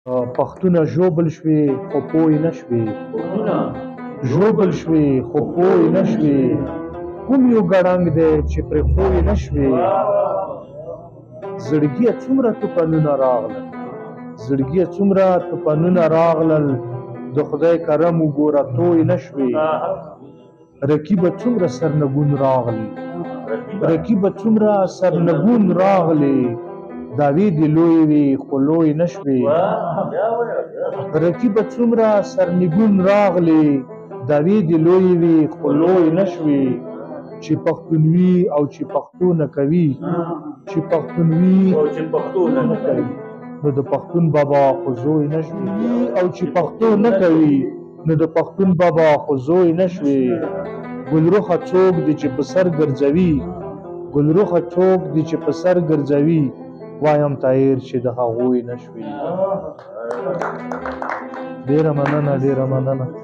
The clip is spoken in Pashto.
پښتونه ژوبل شوې خو پوی نه شوې ژوبل شوې خو پوی نه شوې کوم یو ګړنګ دی چې پرې پوی نه شوې زړګیه څومره توپانونه راغلل زړګیه څومره توپانونه راغلل د خدای کرم وګوره توی نه شوې رقیبه څومره سرنګون راغلی رقیبه څومره سرنګون راغلی دعوې دې لویې وي خو لوی نه شوې رقیبه څومره سرنګون راغلی دعوې دې لویې وي خو لوی نه شوې چې پښتون وي او چې پښتو نه کوي چې پښتون وي او چې پښتو نه کوي نو د پښتون بابا خو زوی نه شوې او چې پښتو نه کوي نو د پښتون بابا خو زوی نه شوې ګلرخه څوک دی چې په سر ګرځوي ګلرخه څوک دی چې په سر ګرځوي وایم طاهر چې د هغوی نه شوې ډېره مننه